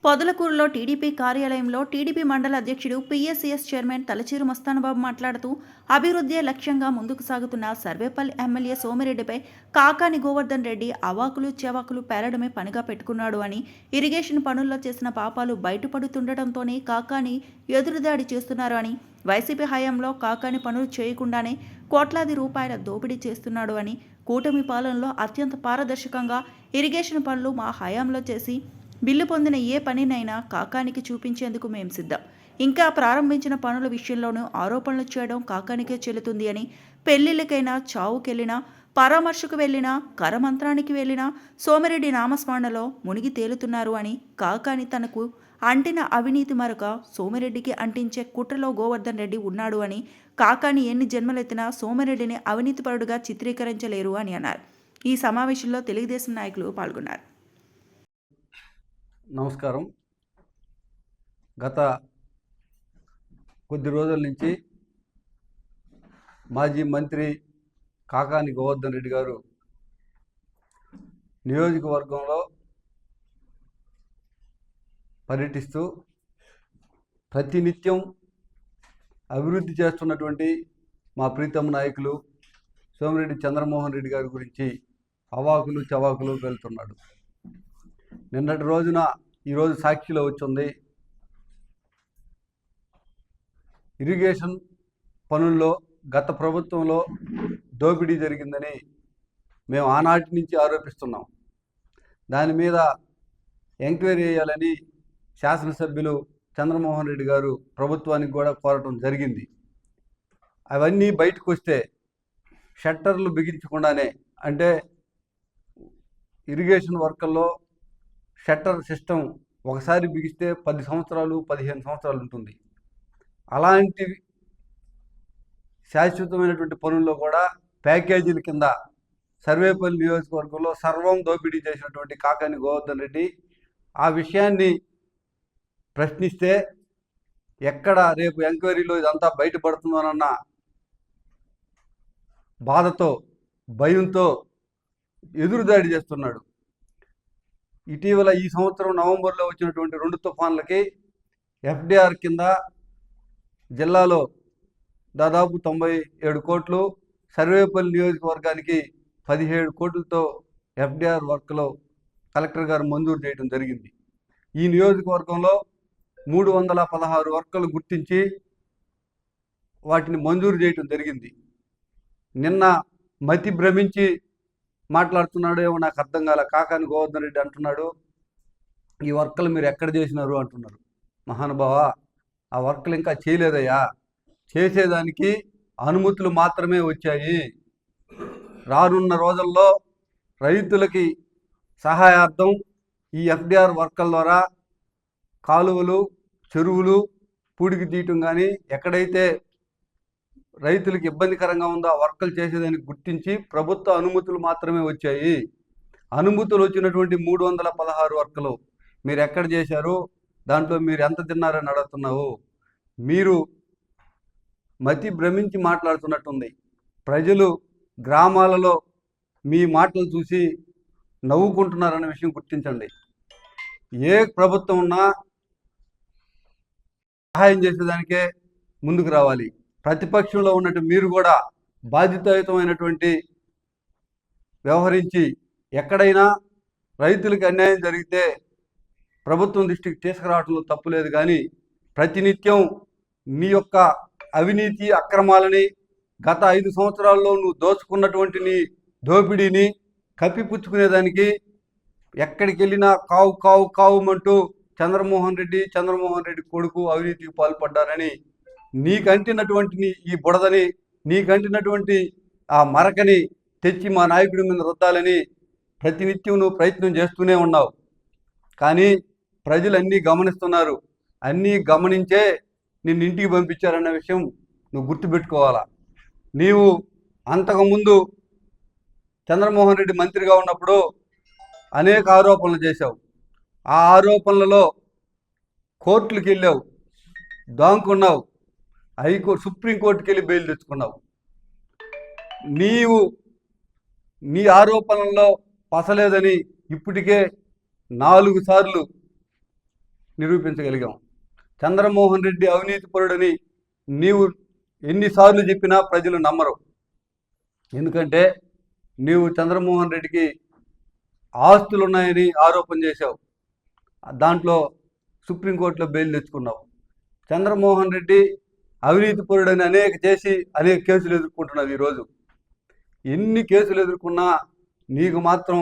పొదలకూరులో TDP కార్యాలయంలో TDP మండల అధ్యక్షుడు పీఎస్సీఎస్ చైర్మన్ తలచీరు మస్తానబాబు మాట్లాడుతూ అభివృద్ధే లక్ష్యంగా ముందుకు సాగుతున్న సర్వేపల్లి ఎమ్మెల్యే సోమిరెడ్డిపై కాకాని గోవర్ధన్ రెడ్డి అవాకులు చెవాకులు పేలడమే పనిగా పెట్టుకున్నాడు అని, ఇరిగేషన్ పనుల్లో చేసిన పాపాలు బయటపడుతుండటంతోనే కాకాని ఎదురుదాడి చేస్తున్నారు అని, వైసీపీ హయాంలో కాకాని పనులు చేయకుండానే కోట్లాది రూపాయల దోపిడీ చేస్తున్నాడు అని, కూటమి పాలనలో అత్యంత పారదర్శకంగా ఇరిగేషన్ పనులు మా హయాంలో చేసి బిల్లు పొందిన ఏ పనినైనా కాకానికి చూపించేందుకు మేం సిద్ధం. ఇంకా ప్రారంభించిన పనుల విషయంలోనూ ఆరోపణలు చేయడం కాకానికే చెల్లుతుంది అని, పెళ్లిళ్ళకైనా చావుకెళ్లినా పరామర్శకు వెళ్లినా కరమంత్రానికి వెళ్లినా సోమిరెడ్డి నామస్మరణలో మునిగి తేలుతున్నారు అని, కాకాని తనకు అంటిన అవినీతి మరొక సోమిరెడ్డికి అంటించే కుట్రలో గోవర్ధన్ రెడ్డి ఉన్నాడు అని, కాకాని ఎన్ని జన్మలెత్తినా సోమిరెడ్డిని అవినీతిపరుడుగా చిత్రీకరించలేరు అని అన్నారు. ఈ సమావేశంలో తెలుగుదేశం నాయకులు పాల్గొన్నారు. నమస్కారం. గత కొద్ది రోజుల నుంచి మాజీ మంత్రి కాకాని గోవర్ధన్ రెడ్డి గారు నియోజకవర్గంలో పర్యటిస్తూ ప్రతినిత్యం అభివృద్ధి చేస్తున్నటువంటి మా ప్రీతమ నాయకులు సోమిరెడ్డి చంద్రమోహన్ రెడ్డి గారి గురించి అవాకులు చవాకులు వెళ్తున్నాడు. నిన్నటి రోజున ఈరోజు సాక్షిలో వచ్చింది, ఇరిగేషన్ పనుల్లో గత ప్రభుత్వంలో దోపిడీ జరిగిందని మేము ఆనాటి నుంచి ఆరోపిస్తున్నాం. దాని మీద ఎంక్వైరీ చేయాలని శాసనసభ్యులు చంద్రమోహన్ రెడ్డి గారు ప్రభుత్వానికి కూడా కోరటం జరిగింది. అవన్నీ బయటకు వస్తే షట్టర్లు బిగించకుండానే, అంటే ఇరిగేషన్ వర్కల్లో షట్టర్ సిస్టమ్ ఒకసారి బిగిస్తే 10 సంవత్సరాలు 15 సంవత్సరాలు ఉంటుంది. అలాంటి శాశ్వతమైనటువంటి పనుల్లో కూడా ప్యాకేజీల కింద సర్వేపల్లి నియోజకవర్గంలో సర్వం దోపిడీ చేసినటువంటి కాకాని గోవర్ధన్ రెడ్డి ఆ విషయాన్ని ప్రశ్నిస్తే ఎక్కడ రేపు ఎంక్వైరీలో ఇదంతా బయటపడుతుందోనన్న బాధతో, భయంతో ఎదురుదాడి చేస్తున్నాడు. ఇటీవల ఈ సంవత్సరం నవంబర్లో వచ్చినటువంటి 2 తుఫాన్లకి ఎఫ్డిఆర్ కింద జిల్లాలో దాదాపు 97 కోట్లు, సర్వేపల్లి నియోజకవర్గానికి 17 కోట్లతో ఎఫ్డిఆర్ వర్క్లో కలెక్టర్ గారు మంజూరు చేయడం జరిగింది. ఈ నియోజకవర్గంలో 316 వర్కులు గుర్తించి వాటిని మంజూరు చేయడం జరిగింది. నిన్న మతి భ్రమించి మాట్లాడుతున్నాడు, ఏమో నాకు అర్థం కాల. కాకాని గోవర్ధన్ రెడ్డి అంటున్నాడు, ఈ వర్కులు మీరు ఎక్కడ చేసినారు అంటున్నారు. మహానుభావ, ఆ వర్కులు ఇంకా చేయలేదయ్యా, చేసేదానికి అనుమతులు మాత్రమే వచ్చాయి. రానున్న రోజుల్లో రైతులకి సహాయార్థం ఈ ఎఫ్డిఆర్ వర్కుల ద్వారా కాలువలు, చెరువులు పూడికి తీయటం కానీ, ఎక్కడైతే రైతులకు ఇబ్బందికరంగా ఉందో ఆ వర్కులు చేసేదానికి గుర్తించి ప్రభుత్వ అనుమతులు మాత్రమే వచ్చాయి. అనుమతులు వచ్చినటువంటి 316 వర్కులు మీరు ఎక్కడ చేశారు, దాంట్లో మీరు ఎంత తిన్నారని అడుగుతున్నావు. మీరు మతి భ్రమించి మాట్లాడుతున్నట్టుంది. ప్రజలు గ్రామాలలో మీ మాటలు చూసి నవ్వుకుంటున్నారనే విషయం గుర్తించండి. ఏ ప్రభుత్వం ఉన్నా సహాయం చేసేదానికే ముందుకు రావాలి. ప్రతిపక్షంలో ఉన్నట్టు మీరు కూడా బాధ్యతాయుతమైనటువంటి వ్యవహరించి ఎక్కడైనా రైతులకు అన్యాయం జరిగితే ప్రభుత్వం దృష్టికి తీసుకురావడంలో తప్పులేదు, కానీ ప్రతినిత్యం నీ యొక్క అవినీతి అక్రమాలని, గత 5 సంవత్సరాల్లో నువ్వు దోచుకున్నటువంటి నీ దోపిడీని కప్పిపుచ్చుకునేదానికి ఎక్కడికి వెళ్ళినా కావు కావు కావుమంటూ చంద్రమోహన్ రెడ్డి కొడుకు అవినీతికి పాల్పడ్డారని, నీకంటినటువంటి ఈ బుడదని, నీకంటినటువంటి ఆ మరకని తెచ్చి మా నాయకుడి మీద రుద్దాలని ప్రతినిత్యం నువ్వు ప్రయత్నం చేస్తూనే ఉన్నావు. కానీ ప్రజలు అన్నీ గమనిస్తున్నారు. అన్నీ గమనించే నిన్ను ఇంటికి పంపించారన్న విషయం నువ్వు గుర్తుపెట్టుకోవాలా. నీవు అంతకుముందు చంద్రమోహన్ రెడ్డి మంత్రిగా ఉన్నప్పుడు అనేక ఆరోపణలు చేశావు. ఆ ఆరోపణలలో కోర్టులకు వెళ్ళావు, దాంకున్నావు, సుప్రీంకోర్టుకి వెళ్ళి బెయిల్ తెచ్చుకున్నావు. నీ ఆరోపణల్లో పసలేదని ఇప్పటికే 4 సార్లు నిరూపించగలిగాం. చంద్రమోహన్ రెడ్డి అవినీతిపరుడని నీవు ఎన్నిసార్లు చెప్పినా ప్రజలు నమ్మరు. ఎందుకంటే నీవు చంద్రమోహన్ రెడ్డికి ఆస్తులు ఉన్నాయని ఆరోపణ చేశావు. దాంట్లో సుప్రీంకోర్టులో బెయిల్ తెచ్చుకున్నావు. చంద్రమోహన్ రెడ్డి అవినీతిపరుడని అనేక కేసులు ఎదుర్కొంటున్నావు. ఈరోజు ఎన్ని కేసులు ఎదుర్కొన్నా నీకు మాత్రం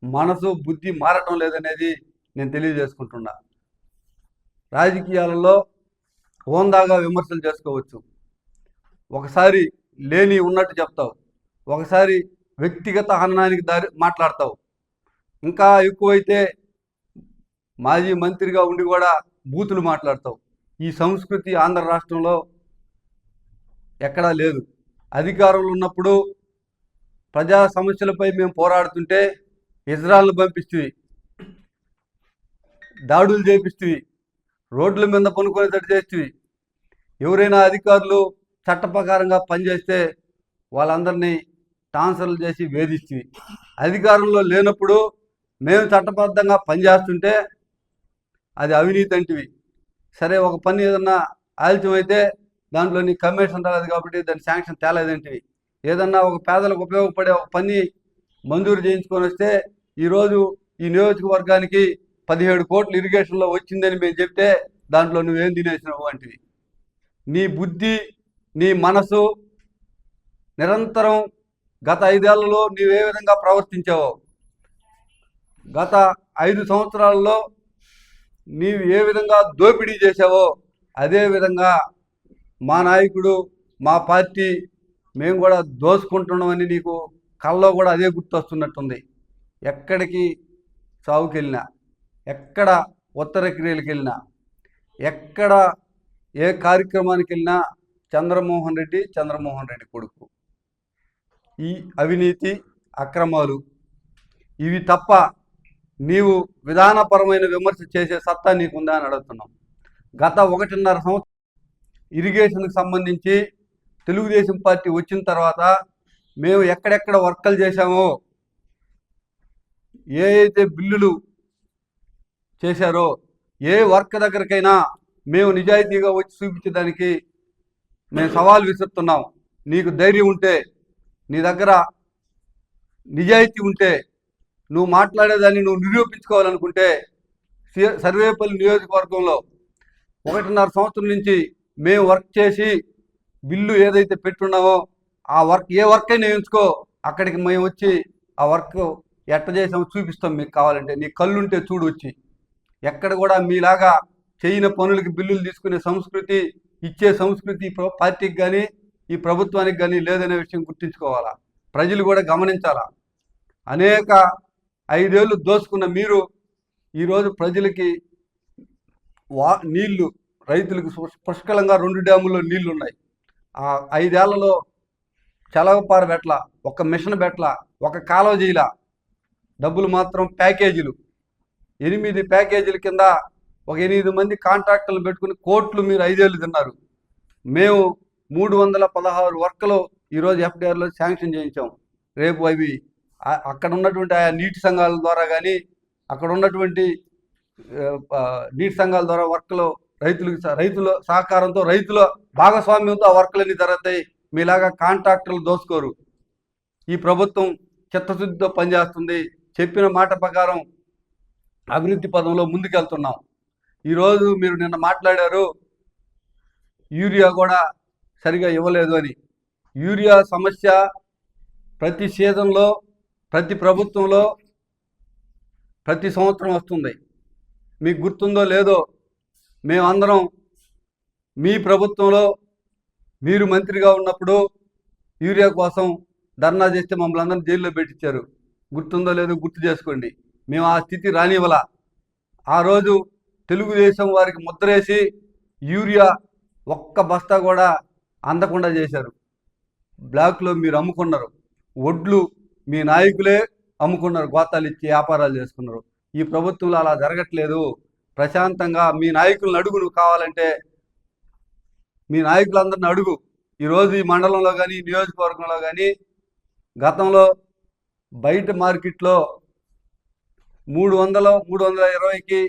మనసు బుద్ధి మారటం లేదనేది నేను తెలియజేసుకుంటున్నా. రాజకీయాలలో హోందాగా విమర్శలు చేసుకోవచ్చు, ఒకసారి లేని ఉన్నట్టు చెప్తావు, ఒకసారి వ్యక్తిగత హననానికి మాట్లాడతావు, ఇంకా ఎక్కువైతే మాజీ మంత్రిగా ఉండి కూడా బూతులు మాట్లాడతావు. ఈ సంస్కృతి ఆంధ్ర రాష్ట్రంలో ఎక్కడా లేదు. అధికారంలో ఉన్నప్పుడు ప్రజా సమస్యలపై మేము పోరాడుతుంటే ఇజ్రాయెల్ను పంపిస్తుంది, దాడులు చేపిస్తుంది, రోడ్ల మీద పనుకునేటట్టు చేస్తుంది. ఎవరైనా అధికారులు చట్ట ప్రకారంగా పనిచేస్తే వాళ్ళందరినీ ట్రాన్స్ఫర్లు చేసి వేధిస్తుంది. అధికారంలో లేనప్పుడు మేము చట్టబద్ధంగా పనిచేస్తుంటే అది అవినీతి అంటివి. సరే, ఒక పని ఏదన్నా ఆలస్యం అయితే దాంట్లో నీ కమిషన్ రాలేదు కాబట్టి దాని శాంక్షన్ తేలేదంటివి. ఏదన్నా ఒక పేదలకు ఉపయోగపడే ఒక పని మంజూరు చేయించుకొని వస్తే ఈరోజు ఈ నియోజకవర్గానికి 17 కోట్లు ఇరిగేషన్లో వచ్చిందని మేము చెప్తే దాంట్లో నువ్వేం తినేసినావు అంటివి. నీ బుద్ధి, నీ మనసు నిరంతరం గత 5 ఏళ్లలో నీవే విధంగా ప్రవర్తించావో, గత 5 సంవత్సరాలలో నీవు ఏ విధంగా దోపిడీ చేశావో అదే విధంగా మా నాయకుడు, మా పార్టీ మేము కూడా దోసుకుంటున్నామని నీకు కల్లో కూడా అదే గుర్తొస్తున్నట్టుంది. ఎక్కడికి సాగుకి వెళ్ళినా, ఎక్కడ ఉత్తర క్రియలకు వెళ్ళినా, ఎక్కడ ఏ కార్యక్రమానికి వెళ్ళినా చంద్రమోహన్ రెడ్డి కొడుకు. ఈ అవినీతి అక్రమాలు ఇవి తప్ప నీవు విధానపరమైన విమర్శ చేసే సత్తా నీకుందా అని అడుగుతున్నాం. గత 1.5 సంవత్సరం ఇరిగేషన్కి సంబంధించి తెలుగుదేశం పార్టీ వచ్చిన తర్వాత మేము ఎక్కడెక్కడ వర్కులు చేశామో, ఏ అయితే బిల్లులు చేశారో, ఏ వర్క్ దగ్గరికైనా మేము నిజాయితీగా వచ్చి చూపించడానికి మేము సవాల్ విసురుతున్నాం. నీకు ధైర్యం ఉంటే, నీ దగ్గర నిజాయితీ ఉంటే, నువ్వు మాట్లాడేదాన్ని నువ్వు నిరూపించుకోవాలనుకుంటే సర్వేపల్లి నియోజకవర్గంలో 1.5 సంవత్సరం నుంచి మేము వర్క్ చేసి బిల్లు ఏదైతే పెట్టున్నామో ఆ వర్క్ ఏ వర్క్ అయినా ఎంచుకో, అక్కడికి మేము వచ్చి ఆ వర్క్ ఎట్ట చేసామో చూపిస్తాం. మీకు కావాలంటే నీ కళ్ళుంటే చూడు వచ్చి. ఎక్కడ కూడా మీలాగా చేయని పనులకి బిల్లులు తీసుకునే సంస్కృతి, ఇచ్చే సంస్కృతి పార్టీకి కానీ ఈ ప్రభుత్వానికి కానీ లేదనే విషయం గుర్తుంచుకోవాలా. ప్రజలు కూడా గమనించాలా. అనేక 5 ఏళ్ళు దోసుకున్న మీరు ఈరోజు ప్రజలకి నీళ్లు, రైతులకు పుష్కలంగా 2 డ్యాముల్లో నీళ్లు ఉన్నాయి. ఆ 5 ఏళ్లలో చలవపార బెట్ల, ఒక మిషన్ బెట్ల, ఒక కాలువ చేయల. డబ్బులు మాత్రం ప్యాకేజీలు, 8 ప్యాకేజీల కింద ఒక 8 మంది కాంట్రాక్టర్లు పెట్టుకుని కోట్లు మీరు 5 ఏళ్ళు తిన్నారు. మేము 316 వర్కులు ఈరోజు ఎఫ్డిఆర్లో శాంక్షన్ చేయించాం. రేపు అవి అక్కడ ఉన్నటువంటి ఆయా నీటి సంఘాల ద్వారా కానీ, అక్కడ ఉన్నటువంటి నీటి సంఘాల ద్వారా వర్కులు రైతుల సహకారంతో, రైతుల భాగస్వామ్యంతో ఆ వర్కులన్నీ జరుగుతాయి. మీలాగా కాంట్రాక్టర్లు దోసుకోరు. ఈ ప్రభుత్వం చిత్తశుద్ధితో పనిచేస్తుంది. చెప్పిన మాట ప్రకారం అభివృద్ధి పదంలో ముందుకెళ్తున్నాం. ఈరోజు మీరు నిన్న మాట్లాడారు యూరియా కూడా సరిగా ఇవ్వలేదు అని. యూరియా సమస్య ప్రతి సీజన్లో, ప్రతి ప్రభుత్వంలో, ప్రతి సంవత్సరం వస్తుంది. మీకు గుర్తుందో లేదో, మేమందరం మీ ప్రభుత్వంలో మీరు మంత్రిగా ఉన్నప్పుడు యూరియా కోసం ధర్నా చేస్తే మమ్మల్ని అందరం జైల్లో పెట్టించారు. గుర్తుందో లేదో గుర్తు చేసుకోండి. మేము ఆ స్థితి రానివ్వాల. ఆ రోజు తెలుగుదేశం వారికి ముద్రేసి యూరియా ఒక్క బస్తా కూడా అందకుండా చేశారు. బ్లాక్లో మీరు అమ్ముకున్నారు. వడ్లు మీ నాయకులే అమ్ముకున్నారు, గోతాలు ఇచ్చి వ్యాపారాలు చేసుకున్నారు. ఈ ప్రభుత్వంలో అలా జరగట్లేదు. ప్రశాంతంగా మీ నాయకులను అడుగు. నువ్వు కావాలంటే మీ నాయకులందరిని అడుగు. ఈరోజు ఈ మండలంలో కానీ నియోజకవర్గంలో కానీ గతంలో బయట మార్కెట్లో 300, 320కి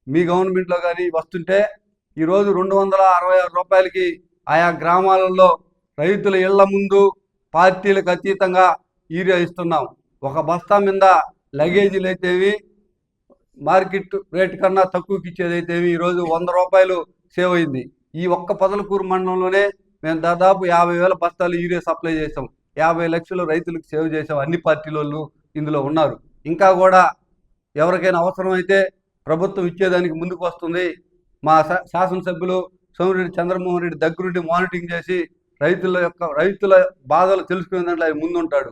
మీ గవర్నమెంట్లో కానీ వస్తుంటే ఈరోజు 266 రూపాయలకి ఆయా గ్రామాలలో రైతుల ఇళ్ల ముందు పార్టీలకు అతీతంగా యూరియా ఇస్తున్నాం. ఒక బస్తా మీద లగేజీలు అయితేవి మార్కెట్ రేటు కన్నా తక్కువకి ఇచ్చేదైతేవి ఈరోజు 100 రూపాయలు సేవ్ అయింది. ఈ ఒక్క పొదలకూరు మండలంలోనే మేము దాదాపు 50,000 బస్తాలు యూరియా సప్లై చేసాం. 50 లక్షలు రైతులకు సేవ్ చేసాం. అన్ని పార్టీల వాళ్ళు ఇందులో ఉన్నారు. ఇంకా కూడా ఎవరికైనా అవసరమైతే ప్రభుత్వం ఇచ్చేదానికి ముందుకు వస్తుంది. మా శాసనసభ్యులు సోమిరెడ్డి చంద్రమోహన్ రెడ్డి దగ్గరుండి మానిటరింగ్ చేసి రైతుల బాధలు తెలుసుకునే దాంట్లో ఆయన ముందుంటాడు.